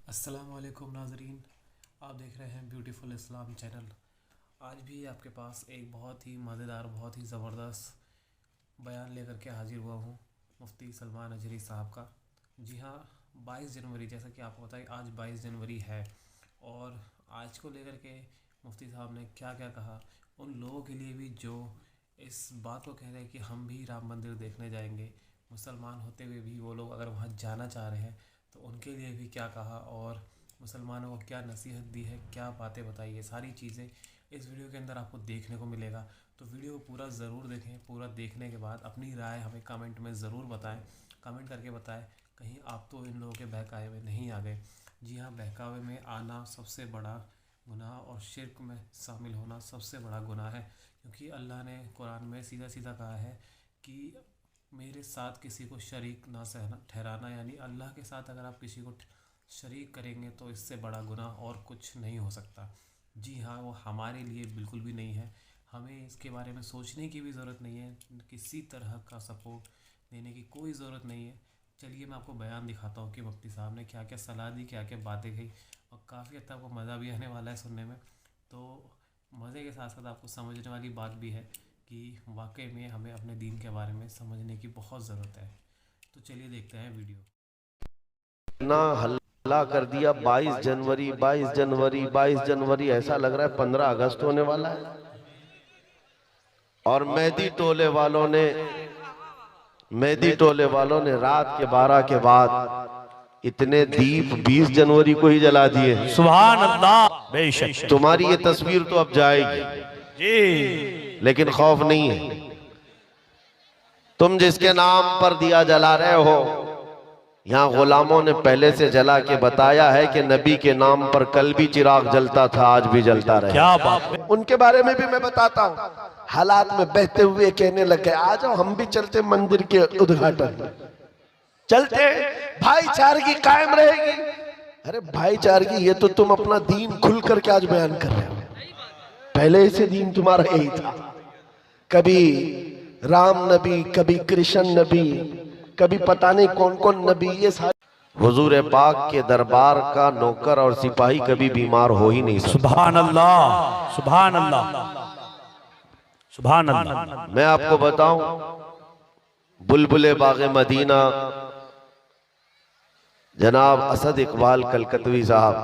अस्सलाम वालेकुम नाज़रीन, आप देख रहे हैं ब्यूटीफुल इस्लाम चैनल। आज भी आपके पास एक बहुत ही मज़ेदार, बहुत ही ज़बरदस्त बयान लेकर के हाजिर हुआ हूँ मुफ्ती सलमान अजहरी साहब का। जी हाँ, 22 जनवरी, जैसा कि आपको पता है आज 22 जनवरी है, और आज को लेकर के मुफ्ती साहब ने क्या क्या कहा उन लोगों के लिए भी जो इस बात को कह रहे हैं कि हम भी राम मंदिर देखने जाएंगे, मुसलमान होते हुए भी वो लोग अगर वहाँ जाना चाह रहे हैं तो उनके लिए भी क्या कहा, और मुसलमानों को क्या नसीहत दी है, क्या बातें बताई है, सारी चीज़ें इस वीडियो के अंदर आपको देखने को मिलेगा। तो वीडियो को पूरा ज़रूर देखें। पूरा देखने के बाद अपनी राय हमें कमेंट में ज़रूर बताएं। कमेंट करके बताएं कहीं आप तो इन लोगों के बहकावे में नहीं आ गए। जी हाँ, बहकावे में आना सबसे बड़ा गुनाह और शिर्क में शामिल होना सबसे बड़ा गुनाह है, क्योंकि अल्लाह ने कुरान में सीधा सीधा कहा है कि मेरे साथ किसी को शरीक ना सहना ठहराना, यानी अल्लाह के साथ अगर आप किसी को शरीक करेंगे तो इससे बड़ा गुनाह और कुछ नहीं हो सकता। जी हाँ, वो हमारे लिए बिल्कुल भी नहीं है। हमें इसके बारे में सोचने की भी ज़रूरत नहीं है, किसी तरह का सपोर्ट देने की कोई ज़रूरत नहीं है। चलिए मैं आपको बयान दिखाता हूँ कि मुफ्ती साहब ने क्या क्या सलाह दी, क्या क्या बातें कही, और काफ़ी हद तक आपको मज़ा भी आने वाला है सुनने में। तो मज़े के साथ साथ आपको समझने वाली बात भी है कि वाकई में हमें अपने दीन के बारे में समझने की बहुत ज़रूरत है। तो चलिए देखते हैं वीडियो। ना हल्ला कर दिया। 22 जनवरी 22 जनवरी 22 जनवरी, ऐसा लग रहा है 15 अगस्त होने वाला है। और मेहदी टोले वालों ने रात के 12 के बाद इतने दीप 20 जनवरी को ही जला दिए। सुभान अल्लाह। बेशक तुम्हारी ये तस्वीर तो अब जाएगी जी, लेकिन खौफ नहीं है। तुम जिसके नाम पर दिया जला रहे हो, यहाँ गुलामों ने पहले से जला के बताया है कि नबी के नाम पर कल भी चिराग जलता था, आज भी जलता रहे। क्या बात है। उनके बारे में भी मैं बताता हूँ। हालात में बहते हुए कहने लगे, आ जाओ हम भी चलते मंदिर के उद्घाटन, चलते, भाईचारगी कायम रहेगी। अरे भाईचारगी, ये तो तुम अपना दीन खुल करके आज बयान कर रहे हो। पहले से दीन तुम्हारा यही था। कभी राम नबी, कभी कृष्ण नबी, कभी पता नहीं कौन कौन नबी, ये सारे हुजूर पाक के दरबार का नौकर और सिपाही कभी बीमार हो ही नहीं सकता। सुभान अल्लाह, सुभान अल्लाह, सुभान अल्लाह। मैं आपको बताऊं, बुलबुले बागे मदीना जनाब असद इकबाल कलकतवी साहब,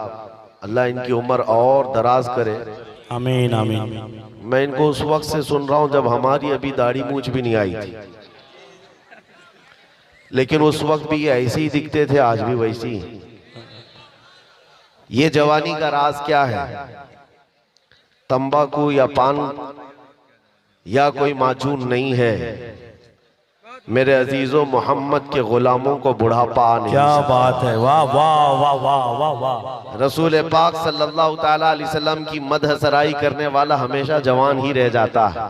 अल्लाह इनकी उम्र और दराज करे। आमीन आमीन। मैं इनको उस वक्त से सुन रहा हूं जब हमारी अभी दाढ़ी मूछ भी नहीं आई थी, लेकिन उस वक्त भी ये ऐसे ही दिखते थे, आज भी वैसे ही। ये जवानी का राज क्या है? तंबाकू या पान या कोई माजून नहीं है मेरे अजीजों। मोहम्मद के गुलामों को बुढ़ापा नहीं। क्या बात है, वाह वाह वाह वाह वाह वाह। रसूल पाक सल्लल्लाहु ताला अलैहि वसल्लम की मदह सराई करने वाला हमेशा जवान ही रह जाता है,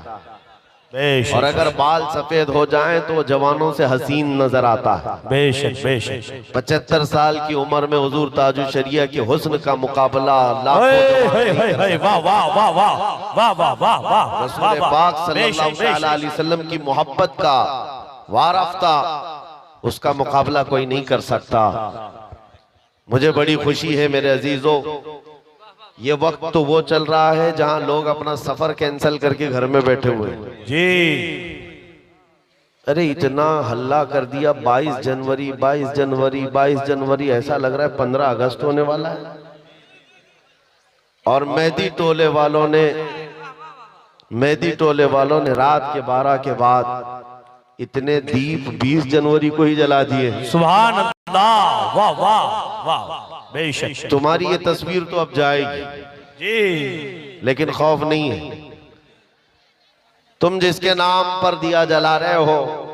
बेशक। और अगर बाल सफेद हो जाएं तो वो जवानों से हसीन नजर आता है। बेशक बेशक। 75 साल की उम्र में हुजूर ताजुल शरिया के हुस्न का मुकाबला वाह वाह वाह वाह वाह वाह वाह वाह। रसूल पाक सल्लल्लाहु ताला अलैहि वसल्लम की मोहब्बत का वारफ्ता, उसका मुकाबला कोई नहीं कर सकता। मुझे बड़ी खुशी है मेरे अजीजों, ये वक्त तो वो चल रहा है जहां लोग अपना सफर कैंसिल करके घर में बैठे हुए हैं जी। अरे इतना हल्ला कर दिया, 22 जनवरी 22 जनवरी 22 जनवरी, ऐसा लग रहा है 15 अगस्त होने वाला है। और मेहदी टोले वालों ने रात के 12 के बाद इतने दीप 20 जनवरी को ही जला दिए। सुभान अल्लाह, वाह वाह वाह। बेशक तुम्हारी ये तस्वीर तो अब जाएगी जी, लेकिन खौफ नहीं है। तुम जिसके नाम पर दिया जला रहे हो,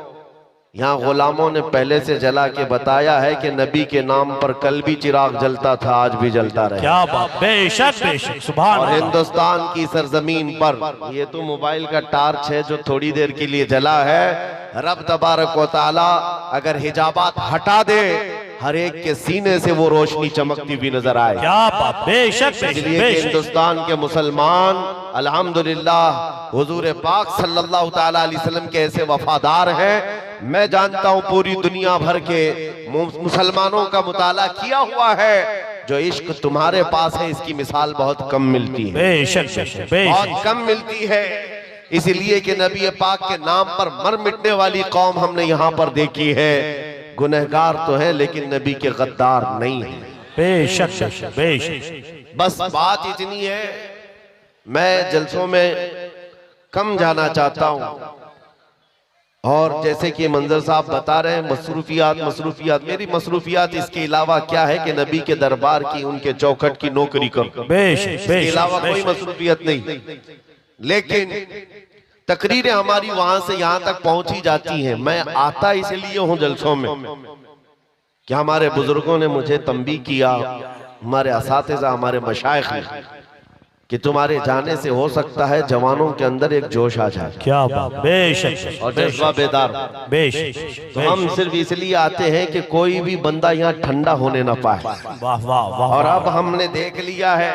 यहाँ गुलामों ने पहले से जला के बताया है कि नबी के नाम पर कल भी चिराग जलता था, आज भी जलता रहे। क्या बात, बेशक बेशक। सुभान और अल्लाह। हिंदुस्तान की सरजमीन पर ये तो मोबाइल का टार्च है जो थोड़ी देर के लिए जला है। रब तबारक व तआला अगर हिजाबात हटा दे, हर एक के सीने से वो रोशनी चमकती भी नजर आए। क्या बात, बेशक इसलिए बेशक। हिंदुस्तान के मुसलमान अल्हम्दुलिल्लाह हुजूर पाक सल्लल्लाहु ताला अलैहि वसल्लम के ऐसे वफादार हैं। मैं जानता हूं पूरी दुनिया भर के मुसलमानों का मुताला किया हुआ है जो इश्क तुम्हारे पास है इसकी मिसाल बहुत कम मिलती है, बेशक बेशक बहुत कम मिलती है। इसलिए कि नबी पाक के नाम पर मर मिटने वाली कौम हमने यहाँ पर देखी है। गुनहगार तो है लेकिन नबी के गद्दार नहीं है। बेशक बेशक। बस बात इतनी है, मैं जलसों में कम जाना चाहता हूँ। और जैसे कि मंजर साहब बता रहे हैं मसरूफियात, मेरी मसरूफियात इसके अलावा क्या है कि नबी के दरबार की, उनके चौखट की नौकरी करो, इसके अलावा कोई मसरूफियत नहीं। लेकिन तकरीरें हमारी वहां से यहाँ तक पहुंची जाती हैं। मैं आता इसलिए हूँ जलसों में कि हमारे बुजुर्गों ने मुझे तंबी किया, हमारे असातिज़ा, हमारे मशाइख ने, कि तुम्हारे जाने से हो सकता है जवानों के अंदर एक जोश आ जाए। क्या बात, बेशक और जज्बा बेदार। बेशक। तो हम सिर्फ इसलिए आते हैं कि कोई भी बंदा यहाँ ठंडा होने ना पाए। वाह वाह वाह। और अब हमने देख लिया है,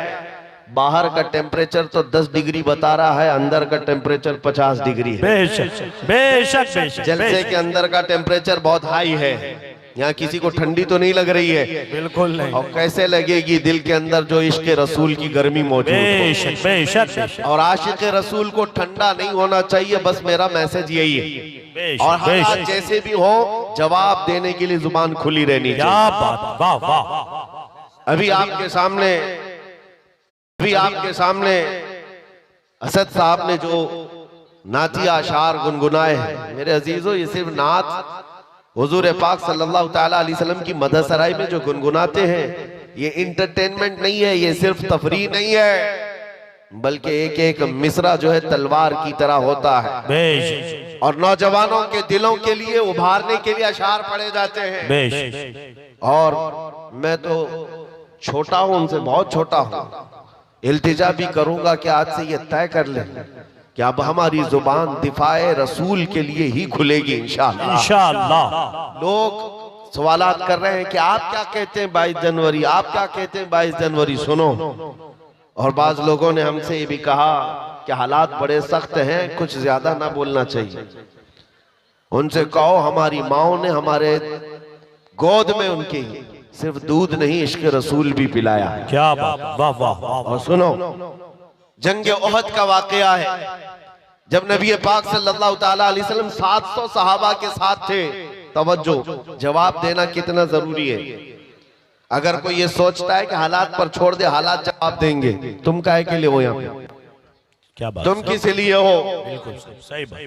बाहर का टेम्परेचर तो 10 डिग्री बता रहा है, अंदर का टेम्परेचर 50 डिग्री है। बेशक बेशक बेशक। जलसे के अंदर का टेम्परेचर बहुत हाई है। यहाँ किसी को ठंडी तो नहीं लग रही है? बिल्कुल नहीं। और कैसे लगेगी दिल के अंदर जो इश्क रसूल की गर्मी मौजूद है। बेशक बेशक। और आशिक रसूल को ठंडा नहीं होना चाहिए, बस मेरा मैसेज यही है। और हालात जैसे भी हो, जवाब देने के लिए जुबान खुली रहनी चाहिए। क्या बात, वाह वाह। अभी आपके सामने असद साहब ने जो नाती आशार गुनगुनाए हैं, मेरे अजीजों, ये सिर्फ नात हुजूर पाक सल्लल्लाहु ताला अलैहि वसल्लम की मदद सराय में जो गुनगुनाते हैं, ये इंटरटेनमेंट नहीं है, ये सिर्फ तफरीह नहीं है, बल्कि एक एक मिसरा जो है तलवार की तरह होता है। और नौजवानों के दिलों के लिए उभारने के लिए अशार पढ़े जाते हैं। और मैं तो छोटा हूं, उनसे बहुत छोटा हूं, इल्तिजा भी करूंगा कि आज से ये तय कर लें कि अब हमारी जुबान दिफाए रसूल के लिए ही खुलेगी इंशाअल्लाह। इंशाअल्लाह। लोग सवालात कर रहे हैं कि आप क्या कहते हैं 22 जनवरी, आप क्या कहते हैं 22 जनवरी, सुनो। और बाज लोगों ने हमसे ये भी कहा कि हालात बड़े सख्त हैं, कुछ ज्यादा ना बोलना चाहिए। उनसे कहो हमारी माओ ने हमारे गोद में उनकी सिर्फ दूध नहीं इश्क रसूल भी पिलाया है। क्या बात, वाह वाह। और सुनो, जंग ओहद का वाकया है, जब नबी पाक सल्लल्लाहु ताला अलैहि वसल्लम 700 सहाबा के साथ थे। तवज्जो, जवाब देना कितना जरूरी है। अगर कोई ये सोचता है कि हालात पर छोड़ दे, हालात जवाब देंगे, तुम काहे के लिए हो यहाँ पे? क्या बात, तुम किस लिए हो? बिल्कुल सही बात।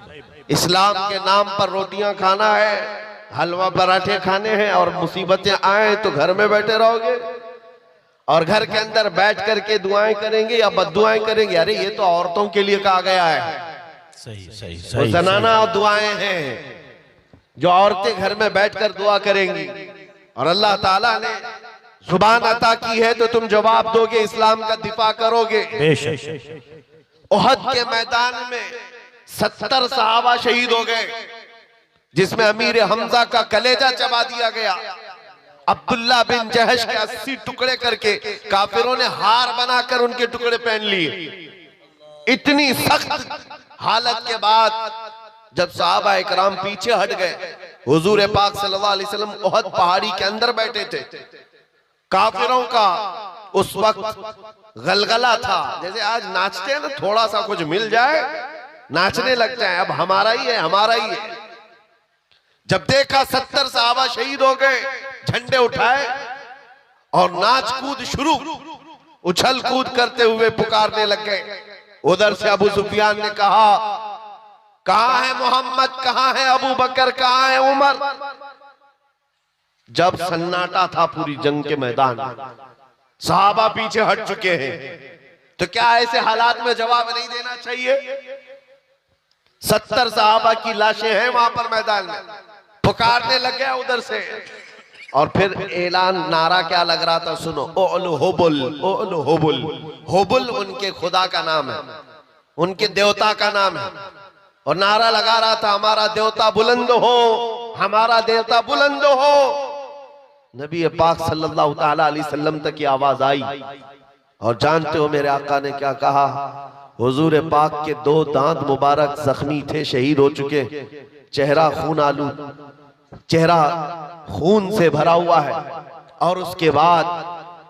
इस्लाम के नाम पर रोटियां खाना है, हलवा पराठे खाने हैं, और मुसीबतें आए तो घर में बैठे रहोगे और घर के अंदर बैठ करके दुआएं करेंगे या बद्दुआएं करेंगे? अरे ये तो औरतों के लिए कहा गया है। सही सही तो सही। जनाना दुआएं हैं जो औरतें घर में बैठकर दुआ करेंगी। और अल्लाह ताला ने जुबान अता की है तो तुम जवाब दोगे, इस्लाम का दिफा करोगे। बेशक। ओहद के मैदान में 70 सहाबा शहीद हो गए, जिसमें अमीर हमजा का कलेजा चबा दिया गया। अब्दुल्ला बिन जहश के 80 टुकड़े करके काफिरों ने हार बनाकर उनके टुकड़े पहन लिए। इतनी सख्त हालत के बाद जब सहाबा इकराम पीछे हट गए, हुजूर पाक सल्लल्लाहु अलैहि वसल्लम ओहद पहाड़ी के अंदर बैठे थे। काफिरों का उस वक्त गलगला था, जैसे आज नाचते हैं ना, थोड़ा सा कुछ मिल जाए नाचने लग जाए, अब हमारा ही है, हमारा ही है। जब देखा 70 सहाबा शहीद हो गए, झंडे उठाए और नाच कूद शुरू, उछल कूद करते हुए पुकारने लग गए। उधर से अबू सुफियान ने कहा, कहां है मोहम्मद, कहां है अबू बकर, कहां है उमर? जब सन्नाटा था पूरी जंग के मैदान, सहाबा पीछे हट चुके हैं, तो क्या ऐसे हालात में जवाब नहीं देना चाहिए? 70 सहाबा की लाशें हैं वहां पर मैदान में, पुकारने लग गया उधर से। और फिर ऐलान, नारा क्या लग रहा था, सुनो, ओलु होबुल, ओलु होबुल। होबुल उनके खुदा का नाम है, उनके देवता का नाम है। और नारा लगा रहा था, हमारा देवता बुलंद हो, हमारा देवता बुलंद हो। नबी पाक सल्लल्लाहु ताला अलैहि वसल्लम तक की आवाज आई। और जानते हो मेरे आका ने क्या कहा? हुजूर पाक के 2 दांत मुबारक जख्मी थे, शहीद हो चुके, चेहरा खून आलू, चेहरा खून से भरा हुआ है। और उसके बाद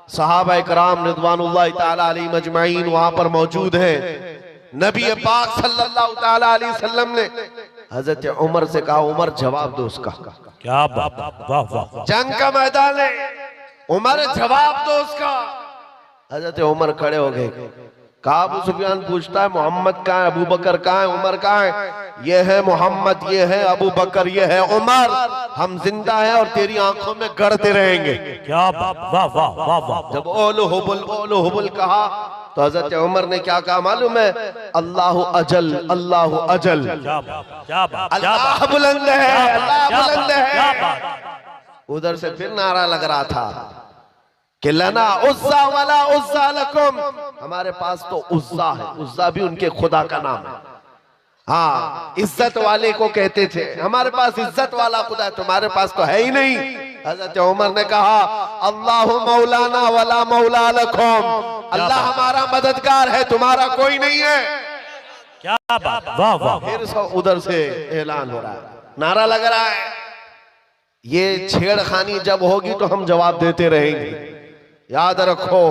सहाबा इकराम रिदवानुल्लाह ताला अलैहिम अजमाइन वहां पर मौजूद हैं। नबी पाक सल्लल्लाहु ताला अलैहि वसल्लम ने हजरत उमर से कहा, उमर जवाब दो उसका। क्या बात, वाह वाह। जंग का मैदान है, उमर जवाब दो उसका। हजरत उमर खड़े हो गए। कहा, अबू सुफियान पूछता है मोहम्मद कहाँ है, अबू बकर कहाँ है, उमर कहाँ है? ये है मोहम्मद, ये है अबू बकर, ये है उमर। हम जिंदा हैं और तेरी आंखों में गड़ते रहेंगे। क्या बात, वाह वाह वाह वाह। जब ओलो हुबुल कहा तो हजरत उमर ने क्या कहा मालूम है? अल्लाह अजल, अल्लाह अजल। क्या बात, क्या बात, अल्लाह बुलंद है, अल्लाह बुलंद क्या है। बात। उधर से फिर नारा लग रहा था कि लना उज्जा वाला उज्जा लकुम, हमारे पास तो उज्जा है। उज्जा भी उनके खुदा का नाम है। हाँ, इज्जत वाले को कहते थे, हमारे पास इज्जत वाला खुदा है, तुम्हारे पास तो है ही नहीं। हजरत उमर ने कहा, अल्लाह मौलाना वला मौला लकुम, अल्लाह हमारा मददगार है, तुम्हारा कोई नहीं है। क्या बात, वाह वाह। फिर सब उधर से ऐलान हो रहा है, नारा लग रहा है। ये छेड़खानी जब होगी तो हम जवाब देते रहेंगे। याद रखो,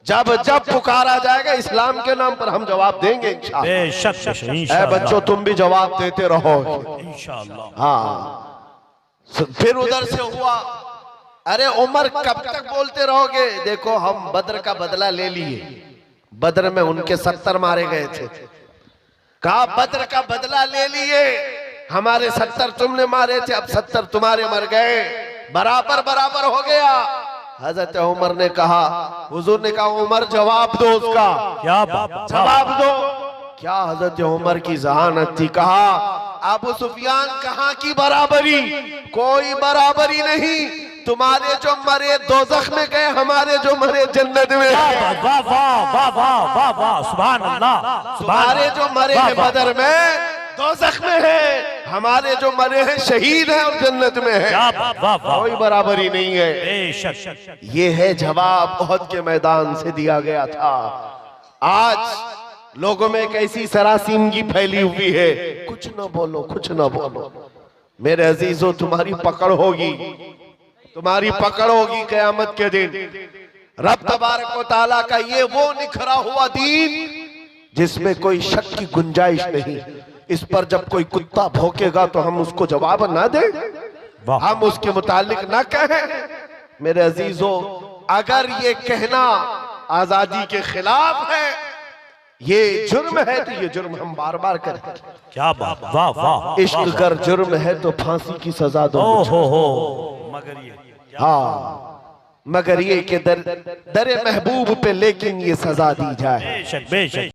जब जब पुकारा जाएगा इस्लाम के नाम पर हम जवाब देंगे इंशाअल्लाह। बेशक ऐ इंशाअल्लाह। बच्चों, तुम भी जवाब देते रहो इंशाअल्लाह। हाँ। फिर उधर से हुआ, अरे उमर कब तक बोलते रहोगे? देखो, हम बद्र का बदला ले लिए। बद्र में उनके 70 मारे गए थे। कहा, बद्र का बदला ले लिए, हमारे 70 तुमने मारे थे, अब 70 तुम्हारे मर गए, बराबर बराबर हो गया। हजरत उमर ने कहा, हुजूर ने कहा, उमर जवाब दो उसका। क्या बात, जवाब दो। क्या हजरत उमर की जहानत थी। कहा, अबू सुफियान कहाँ की बराबरी, कोई बराबरी नहीं। तुम्हारे जो मरे दोज़ख में गए, हमारे जो मरे जन्नत में। वाह वाह वाह वाह वाह वाह, सुभान अल्लाह। तुम्हारे जो मरे हैं बदर में दोज़ख में है, हमारे जो मरे हैं शहीद हैं और जन्नत में है। वाह वाह, कोई बराबरी नहीं है। बेशक। ये है जवाब उहद के मैदान से दिया गया था। आज लोगों में एक ऐसी सरासीमगी फैली हुई है, कुछ न बोलो, कुछ न बोलो। मेरे अजीजों, तुम्हारी पकड़ होगी, तुम्हारी पकड़ होगी क़यामत के दिन। रब तबारक व तआला का ये वो निखरा हुआ दीन जिसमें कोई शक की गुंजाइश नहीं। इस पर जब कोई कुत्ता भौंकेगा तो हम उसको जवाब ना दें, हम उसके मुतालिक ना कहें। मेरे अजीजों, अगर ये कहना आजादी के खिलाफ है, ये जुर्म है, तो ये जुर्म हम बार बार करें। क्या बात, वाह वाह। इश्क अगर जुर्म है तो फांसी की सजा दो। हो मगर ये, हाँ, मगर ये कि दर महबूब पे लेकिन ये सजा दी जाए। बेशक बेशक।